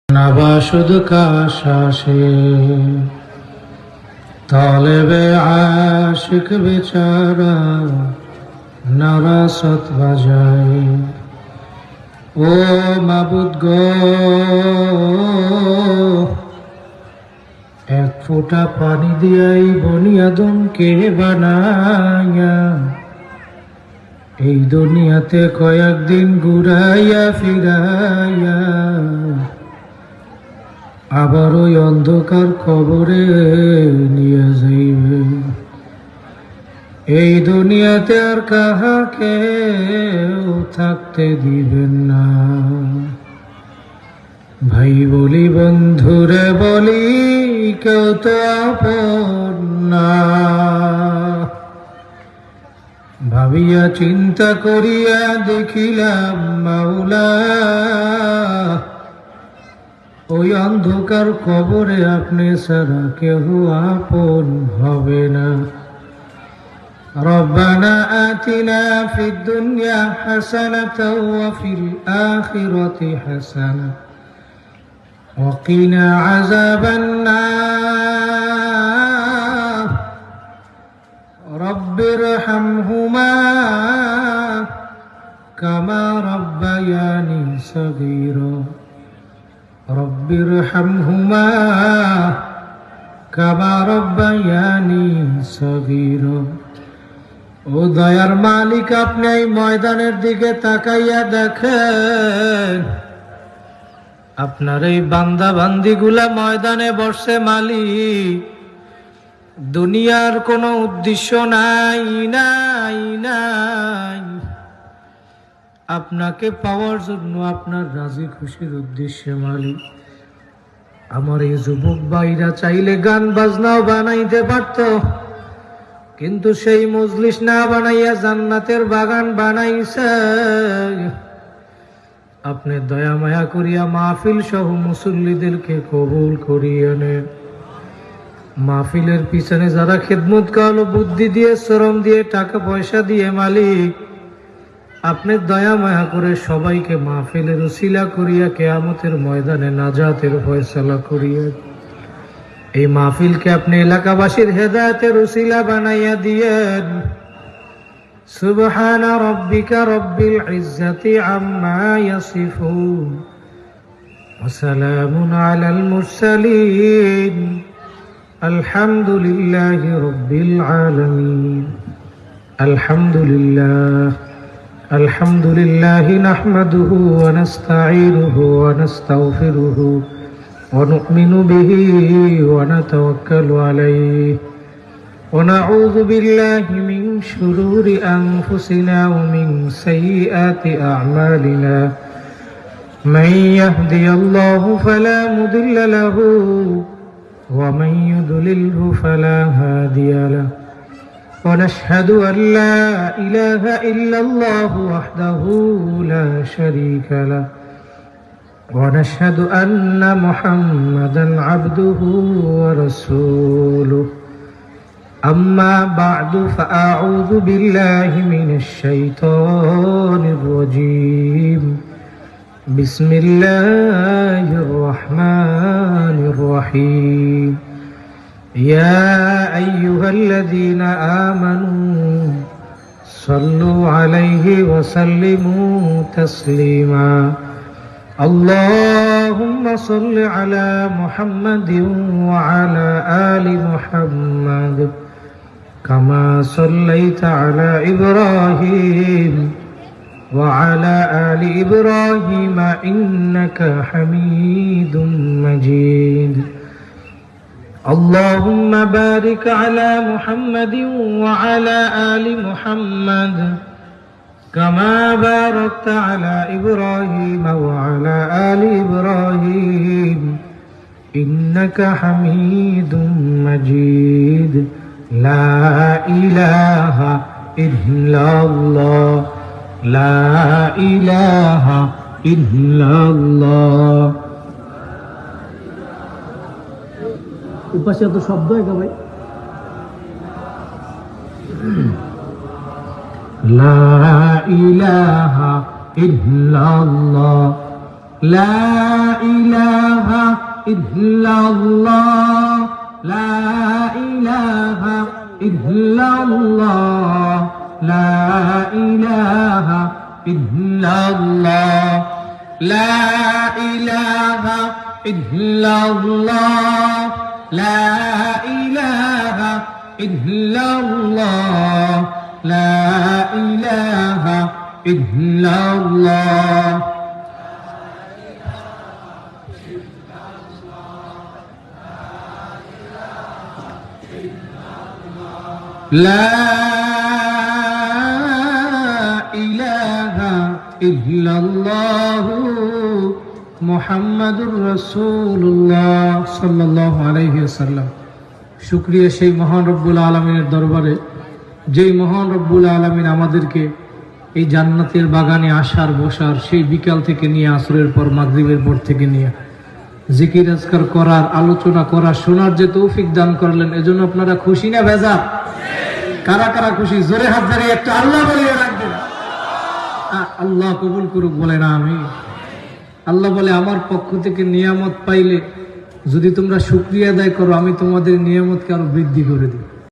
नवाशुद का शाशे तालेबे आशिक बेचारा नारासत বাজায় ও মাবুদ গো এক ফোঁটা পানি দিয়াই বনি আদমকে বানায়া এই দুনিয়াতে কয়েকদিন ঘুরাইয়া ফিরাইয়া আবার ওই অন্ধকার কবরে নিয়ে যাইবে। এই দুনিয়াতে আর কাহাকে থাকতে দিবেন না। ভাই বলি বন্ধুরে বলি কেউ তো আপন না। ভাবিয়া চিন্তা করিয়া দেখিলাম মাওলা ওই অন্ধকার কবরে আপনি ছাড়া কেউ আপন হবে না। রব্বানা আতিনা ফিদ দুনিয়া হাসানাতাও ওয়া ফিল আখিরাতি হাসানাতাও ওয়া কিনা আযাবান নার রব্বিরহামহুমা কামা রাব্বায়ানি সগীরা রব্বিরহামহুমা কামা রাব্বায়ানি সগীরা। ও দয়ার মালিক, আপনি এই ময়দানের দিকে তাকাইয়া দেখেন, আপনার এই বান্দা বান্দিগুলা ময়দানে বসে মালিক। দুনিয়ার কোনো উদ্দেশ্য নাই নাই নাই, আপনাকে পাওয়ার জন্য, আপনার রাজি খুশির উদ্দেশ্যে মালিক। আমার এই যুবক ভাইরা চাইলে গান বাজনাও বানাইতে পারত, কিন্তু সেই মজলিস না বানাইয়া জান্নাতের বাগান বানাইছে। আপনি দয়া মায়া করিয়া মাহফিল সহ মুসল্লিদেরকে কবুল করিয়া নেন। মাহফিলের পিছনে যারা খেদমত করলো, বুদ্ধি দিয়ে, শ্রম দিয়ে, টাকা পয়সা দিয়ে মালিক, আপনি দয়া মায়া করে সবাইকে মাহফিলের উসিলা করিয়া কিয়ামতের ময়দানে নাজাতের ফয়সালা করিয়া এই মাহফিলকে আপনি এলাকাবাসীর হেদায়েতের উসিলা বানাইয়া দিয়েন। সুবহানা রাব্বিকা রাব্বিল ইজ্জাতি আম্মা ইয়াসিফুন ওয়া সালামুন আলাল মুরসালিন আলহামদুলিল্লাহি রাব্বিল আলামিন। আলহামদুলিল্লাহ আলহামদুলিল্লাহি নাহমাদুহু ওয়া নাস্তাঈনুহু ওয়া নাস্তাগফিরুহু ওয়া নু'মিনু বিহি ওয়া নাতাওয়াক্কালু আলাইহি ওয়া নাউযু বিল্লাহি মিন শুরুরি আনফুসিনা ওয়া মিন সাইয়্যাতি আ'মালিনা। মান ইয়াহদিয়াল্লাহু ফালা মুদিল্লা লাহু ওয়া মান ইউদ্লিলহু ফালা হাদিয়া লাহু। ونشهد أن لا إله إلا الله وحده لا شريك له ونشهد أن محمدا عبده ورسوله أما بعد فأعوذ بالله من الشيطان الرجيم بسم الله الرحمن الرحيم يا أيها الذين آمنوا صلوا عليه وسلموا تسليما اللهم صل على محمد وعلى آل محمد كما صليت على إبراهيم وعلى آل إبراهيم إنك حميد مجيد اللهم بارك على محمد وعلى آل محمد كما باركت على إبراهيم وعلى آل إبراهيم إنك حميد مجيد لا إله إلا الله لا إله إلا الله। উপাসে তো শব্দ হয় ভাই। লা ইলাহা ইল্লাল্লাহ লা ইলাহা ইল্লাল্লাহ লা ইলাহা ইল্লাল্লাহ লা ইলাহা ইল্লাল্লাহ লা ইলাহা ইল্লাল্লাহ লা ইলাহা ইল্লাল্লাহ লা ইলাহা ইল্লাল্লাহ লা ইলাহা ইল্লাল্লাহু মুহাম্মাদুর রাসূলুল্লাহ সাল্লাল্লাহু আলাইহি ওয়াসাল্লাম। শুকরিয়া সেই মহান রব্বুল আলামিনের দরবারে, যেই মহান রব্বুল আলামিন আমাদেরকে এই জান্নাতের বাগানে আসার বসার সেই বিকাল থেকে নিয়ে আসরের পর মাগরিবের পর থেকে নিয়ে জিকির আজকার করার, আলোচনা করার, শোনার যে তৌফিক দান করলেন, এজন্য আপনারা খুশি না বেজার? কারা কারা খুশি? জোরে হাত ধরে একটা আল্লাহ বলিয়ে রাখবেন। আল্লাহ কবুল করুক, বলে না আমি। আল্লাহ বলে, আমার পক্ষ থেকে নিয়ামত পাইলে যদি তোমরা শুকরিয়া আদায় করো, আমি তোমাদের নিয়ামতকে আরো বৃদ্ধি করে দিই।